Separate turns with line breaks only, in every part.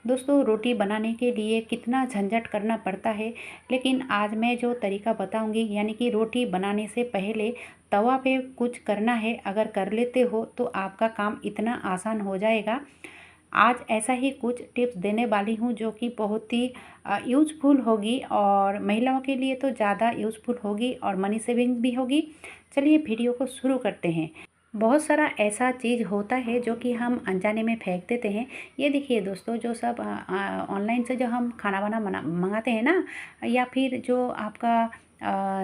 दोस्तों रोटी बनाने के लिए कितना झंझट करना पड़ता है, लेकिन आज मैं जो तरीका बताऊंगी यानी कि रोटी बनाने से पहले तवा पे कुछ करना है, अगर कर लेते हो तो आपका काम इतना आसान हो जाएगा। आज ऐसा ही कुछ टिप्स देने वाली हूँ जो कि बहुत ही यूज़फुल होगी और महिलाओं के लिए तो ज़्यादा यूज़फुल होगी और मनी सेविंग भी होगी। चलिए वीडियो को शुरू करते हैं। बहुत सारा ऐसा चीज़ होता है जो कि हम अनजाने में फेंक देते हैं। ये देखिए दोस्तों, जो सब ऑनलाइन से जो हम खाना वाना मंगाते हैं ना, या फिर जो आपका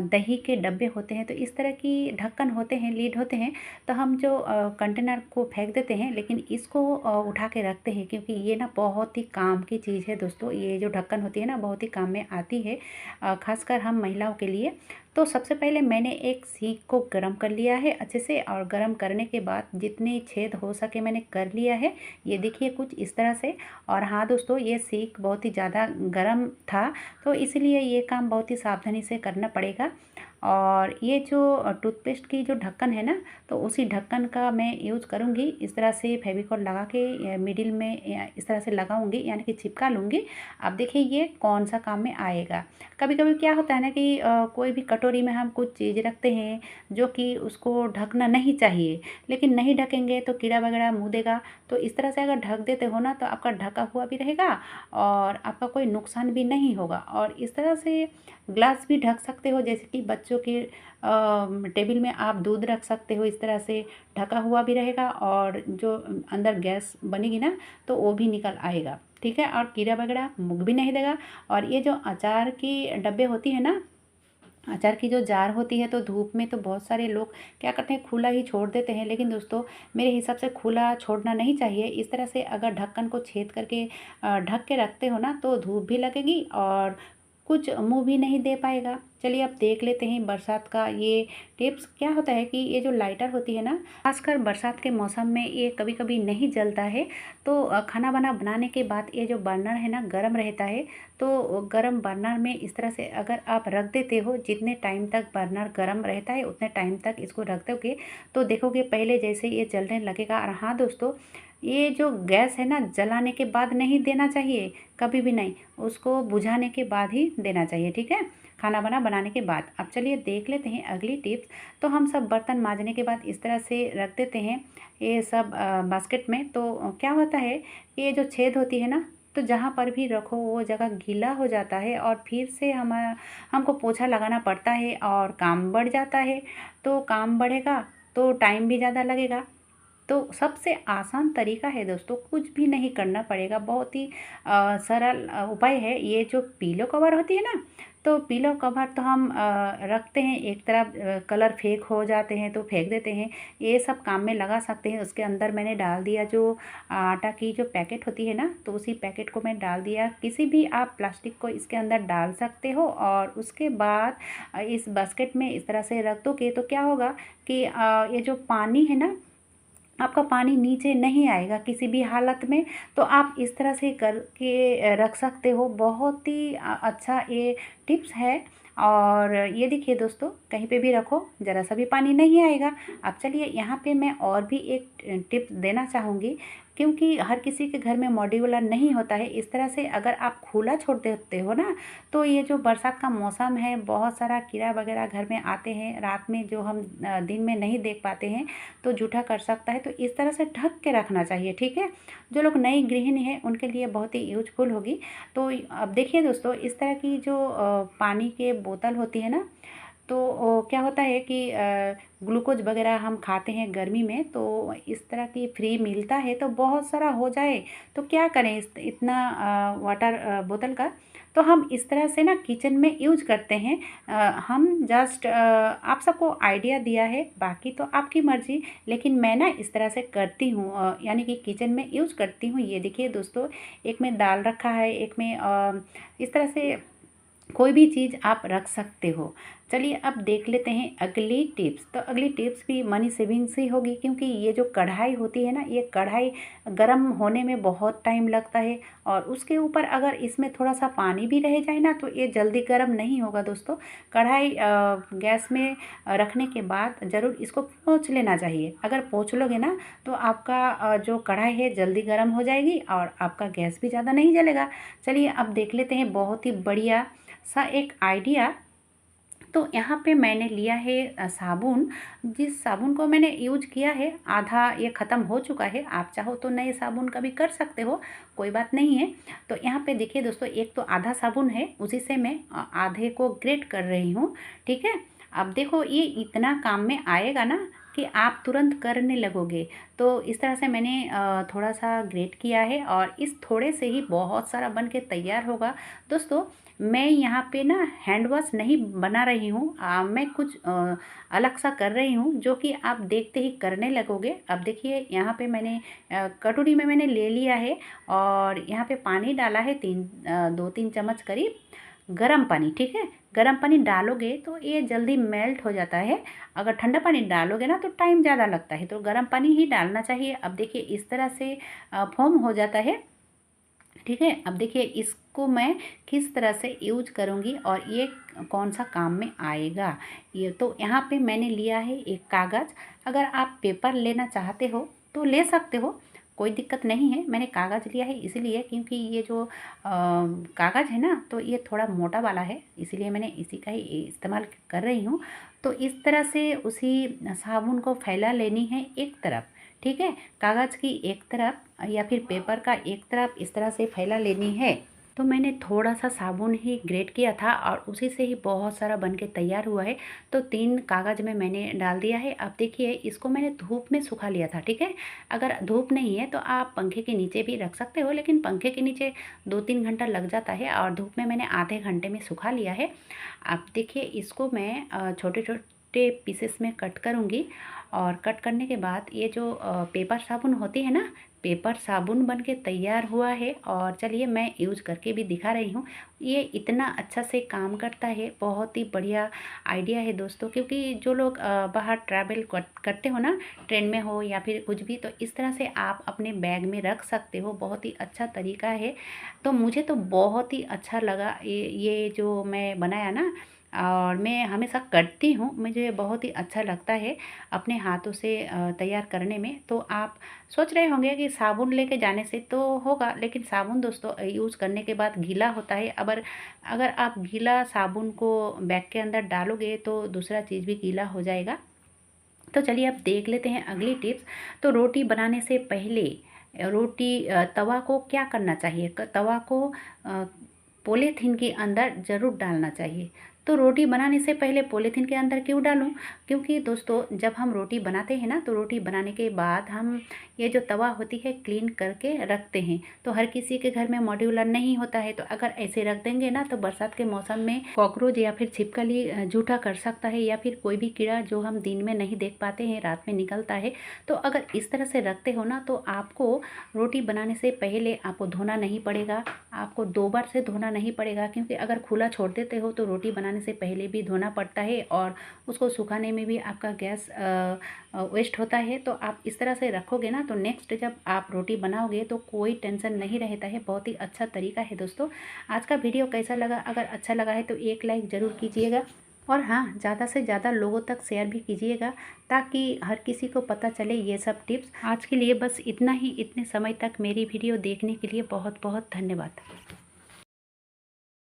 दही के डब्बे होते हैं, तो इस तरह की ढक्कन होते हैं, लीड होते हैं, तो हम जो कंटेनर को फेंक देते हैं, लेकिन इसको उठा के रखते हैं क्योंकि ये ना बहुत ही काम की चीज़ है दोस्तों। ये जो ढक्कन होती है ना, बहुत ही काम में आती है, खासकर हम महिलाओं के लिए। तो सबसे पहले मैंने एक सीख को गरम कर लिया है अच्छे से, और गरम करने के बाद जितने छेद हो सके मैंने कर लिया है। ये देखिए कुछ इस तरह से। और हाँ दोस्तों, ये सीख बहुत ही ज़्यादा गरम था, तो इसलिए ये काम बहुत ही सावधानी से करना पड़ेगा। और ये जो टूथपेस्ट की जो ढक्कन है ना, तो उसी ढक्कन का मैं यूज़ करूँगी। इस तरह से फेविकॉल लगा के मिडिल में इस तरह से लगाऊंगी, यानी कि चिपका लूँगी। अब देखिए ये कौन सा काम में आएगा। कभी कभी क्या होता है ना कि कोई भी कटोरी में हम कुछ चीज़ रखते हैं जो कि उसको ढकना नहीं चाहिए, लेकिन नहीं ढकेंगे तो कीड़ा वगैरह मुँह देगा। तो इस तरह से अगर ढक देते हो ना, तो आपका ढका हुआ भी रहेगा और आपका कोई नुकसान भी नहीं होगा। और इस तरह से ग्लास भी ढक सकते हो, जैसे कि बच्चों के टेबल में आप दूध रख सकते हो। इस तरह से ढका हुआ भी रहेगा और जो अंदर गैस बनेगी ना, तो वो भी निकल आएगा, ठीक है, और कीड़ा वगैरह मुँह भी नहीं देगा। और ये जो अचार की डब्बे होती है ना, अचार की जो जार होती है, तो धूप में तो बहुत सारे लोग क्या करते हैं, खुला ही छोड़ देते हैं। लेकिन दोस्तों मेरे हिसाब से खुला छोड़ना नहीं चाहिए। इस तरह से अगर ढक्कन को छेद करके ढक के रखते हो ना, तो धूप भी लगेगी और कुछ मुंह भी नहीं दे पाएगा। चलिए अब देख लेते हैं बरसात का ये टिप्स। क्या होता है कि ये जो लाइटर होती है ना, खासकर बरसात के मौसम में ये कभी कभी नहीं जलता है। तो खाना वाना बनाने के बाद ये जो बर्नर है ना, गर्म रहता है। तो गर्म बर्नर में इस तरह से अगर आप रख देते हो, जितने टाइम तक बर्नर गर्म रहता है उतने टाइम तक इसको रख दोगे, तो देखोगे पहले जैसे ये जलने लगेगा। और हाँ दोस्तों, ये जो गैस है ना, जलाने के बाद नहीं देना चाहिए, कभी भी नहीं, उसको बुझाने के बाद ही देना चाहिए, ठीक है, खाना बना बनाने के बाद। अब चलिए देख लेते हैं अगली टिप्स। तो हम सब बर्तन मांजने के बाद इस तरह से रख देते हैं ये सब बास्केट में। तो क्या होता है, ये जो छेद होती है ना, तो जहाँ पर भी रखो वो जगह गीला हो जाता है और फिर से हमको पोछा लगाना पड़ता है और काम बढ़ जाता है। तो काम बढ़ेगा तो टाइम भी ज़्यादा लगेगा। तो सबसे आसान तरीका है दोस्तों, कुछ भी नहीं करना पड़ेगा, बहुत ही सरल उपाय है। ये जो पीलो कवर होती है ना, तो पीलो कवर तो हम रखते हैं एक तरफ, कलर फेक हो जाते हैं तो फेंक देते हैं, ये सब काम में लगा सकते हैं। उसके अंदर मैंने डाल दिया जो आटा की जो पैकेट होती है ना, तो उसी पैकेट को मैं डाल दिया। किसी भी आप प्लास्टिक को इसके अंदर डाल सकते हो और उसके बाद इस बास्केट में इस तरह से रख दोगे, तो क्या होगा कि ये जो पानी है ना, आपका पानी नीचे नहीं आएगा किसी भी हालत में। तो आप इस तरह से करके रख सकते हो। बहुत ही अच्छा ये टिप्स है। और ये देखिए दोस्तों, कहीं पे भी रखो ज़रा सा भी पानी नहीं आएगा। अब चलिए यहाँ पे मैं और भी एक टिप्स देना चाहूँगी, क्योंकि हर किसी के घर में मॉड्यूलर नहीं होता है। इस तरह से अगर आप खुला छोड़ देते हो ना, तो ये जो बरसात का मौसम है, बहुत सारा कीड़ा वगैरह घर में आते हैं रात में, जो हम दिन में नहीं देख पाते हैं, तो जूठा कर सकता है। तो इस तरह से ढक के रखना चाहिए, ठीक है। जो लोग नई गृहिणी हैं उनके लिए बहुत ही यूजफुल होगी। तो अब देखिए दोस्तों, इस तरह की जो पानी के बोतल होती है ना, तो क्या होता है कि ग्लूकोज वगैरह हम खाते हैं गर्मी में, तो इस तरह की फ्री मिलता है, तो बहुत सारा हो जाए तो क्या करें इतना वाटर बोतल का। तो हम इस तरह से ना किचन में यूज करते हैं। हम जस्ट आप सबको आइडिया दिया है, बाकी तो आपकी मर्ज़ी, लेकिन मैं ना इस तरह से करती हूँ, यानी कि किचन में यूज़ करती हूँ। ये देखिए दोस्तों, एक में दाल रखा है, एक में इस तरह से कोई भी चीज़ आप रख सकते हो। चलिए अब देख लेते हैं अगली टिप्स। तो अगली टिप्स भी मनी सेविंग से होगी, क्योंकि ये जो कढ़ाई होती है ना, ये कढ़ाई गर्म होने में बहुत टाइम लगता है, और उसके ऊपर अगर इसमें थोड़ा सा पानी भी रह जाए ना तो ये जल्दी गर्म नहीं होगा दोस्तों। कढ़ाई गैस में रखने के बाद ज़रूर इसको पोंछ लेना चाहिए। अगर पोंछ लोगे ना तो आपका जो कढ़ाई है जल्दी गर्म हो जाएगी और आपका गैस भी ज़्यादा नहीं जलेगा। चलिए अब देख लेते हैं बहुत ही बढ़िया सा एक आइडिया। तो यहाँ पे मैंने लिया है साबुन। जिस साबुन को मैंने यूज किया है आधा ये ख़त्म हो चुका है। आप चाहो तो नए साबुन का भी कर सकते हो, कोई बात नहीं है। तो यहाँ पे देखिए दोस्तों, एक तो आधा साबुन है, उसी से मैं आधे को ग्रेट कर रही हूँ। ठीक है, अब देखो ये इतना काम में आएगा ना कि आप तुरंत करने लगोगे। तो इस तरह से मैंने थोड़ा सा ग्रेट किया है और इस थोड़े से ही बहुत सारा बन के तैयार होगा। दोस्तों मैं यहाँ पे ना हैंड वॉश नहीं बना रही हूँ, मैं कुछ अलग सा कर रही हूँ जो कि आप देखते ही करने लगोगे। अब देखिए यहाँ पे मैंने कटोरी में मैंने ले लिया है और यहाँ पे पानी डाला है 2-3 चम्मच करीब गरम पानी। ठीक है, गरम पानी डालोगे तो ये जल्दी मेल्ट हो जाता है। अगर ठंडा पानी डालोगे ना तो टाइम ज़्यादा लगता है, तो गरम पानी ही डालना चाहिए। अब देखिए इस तरह से फोम हो जाता है। ठीक है, अब देखिए इसको मैं किस तरह से यूज करूँगी और ये कौन सा काम में आएगा। ये तो यहाँ पे मैंने लिया है एक कागज़। अगर आप पेपर लेना चाहते हो तो ले सकते हो, कोई दिक्कत नहीं है। मैंने कागज़ लिया है इसलिए क्योंकि ये जो कागज़ है ना तो ये थोड़ा मोटा वाला है, इसीलिए मैंने इसी का ही इस्तेमाल कर रही हूँ। तो इस तरह से उसी साबुन को फैला लेनी है एक तरफ। ठीक है, कागज़ की एक तरफ या फिर पेपर का एक तरफ इस तरह से फैला लेनी है। तो मैंने थोड़ा सा साबुन ही ग्रेट किया था और उसी से ही बहुत सारा बन के तैयार हुआ है। तो 3 कागज़ में मैंने डाल दिया है। अब देखिए इसको मैंने धूप में सुखा लिया था। ठीक है, अगर धूप नहीं है तो आप पंखे के नीचे भी रख सकते हो, लेकिन पंखे के नीचे 2-3 घंटा लग जाता है और धूप में मैंने आधे घंटे में सुखा लिया है। अब देखिए इसको मैं छोटे छोटे पीसेस में कट करूँगी और कट करने के बाद ये जो पेपर साबुन होती है ना, पेपर साबुन बन के तैयार हुआ है। और चलिए मैं यूज करके भी दिखा रही हूँ। ये इतना अच्छा से काम करता है, बहुत ही बढ़िया आइडिया है दोस्तों। क्योंकि जो लोग बाहर ट्रैवल करते हो ना, ट्रेन में हो या फिर कुछ भी, तो इस तरह से आप अपने बैग में रख सकते हो। बहुत ही अच्छा तरीका है। तो मुझे तो बहुत ही अच्छा लगा ये जो मैं बनाया ना, और मैं हमेशा करती हूँ, मुझे बहुत ही अच्छा लगता है अपने हाथों से तैयार करने में। तो आप सोच रहे होंगे कि साबुन लेके जाने से तो होगा, लेकिन साबुन दोस्तों यूज़ करने के बाद गीला होता है। अगर आप गीला साबुन को बैग के अंदर डालोगे तो दूसरा चीज़ भी गीला हो जाएगा। तो चलिए अब देख लेते हैं अगली टिप्स। तो रोटी बनाने से पहले तवा को क्या करना चाहिए, तवा को पॉलीथीन के अंदर ज़रूर डालना चाहिए। तो रोटी बनाने से पहले पॉलीथीन के अंदर क्यों डालूं? क्योंकि दोस्तों जब हम रोटी बनाते हैं ना, तो रोटी बनाने के बाद हम ये जो तवा होती है क्लीन करके रखते हैं। तो हर किसी के घर में मॉड्यूलर नहीं होता है, तो अगर ऐसे रख देंगे ना तो बरसात के मौसम में कॉकरोच या फिर छिपकली जूठा कर सकता है, या फिर कोई भी कीड़ा जो हम दिन में नहीं देख पाते हैं रात में निकलता है। तो अगर इस तरह से रखते हो ना तो आपको रोटी बनाने से पहले आपको धोना नहीं पड़ेगा, आपको 2 बार से धोना नहीं पड़ेगा। क्योंकि अगर खुला छोड़ देते हो तो रोटी बनाने से पहले भी धोना पड़ता है और उसको सुखाने में भी आपका गैस वेस्ट होता है। तो आप इस तरह से रखोगे ना तो नेक्स्ट जब आप रोटी बनाओगे तो कोई टेंशन नहीं रहता है। बहुत ही अच्छा तरीका है दोस्तों। आज का वीडियो कैसा लगा? अगर अच्छा लगा है तो एक लाइक ज़रूर कीजिएगा, और हाँ, ज़्यादा से ज़्यादा लोगों तक शेयर भी कीजिएगा ताकि हर किसी को पता चले ये सब टिप्स। आज के लिए बस इतना ही। इतने समय तक मेरी वीडियो देखने के लिए बहुत बहुत धन्यवाद।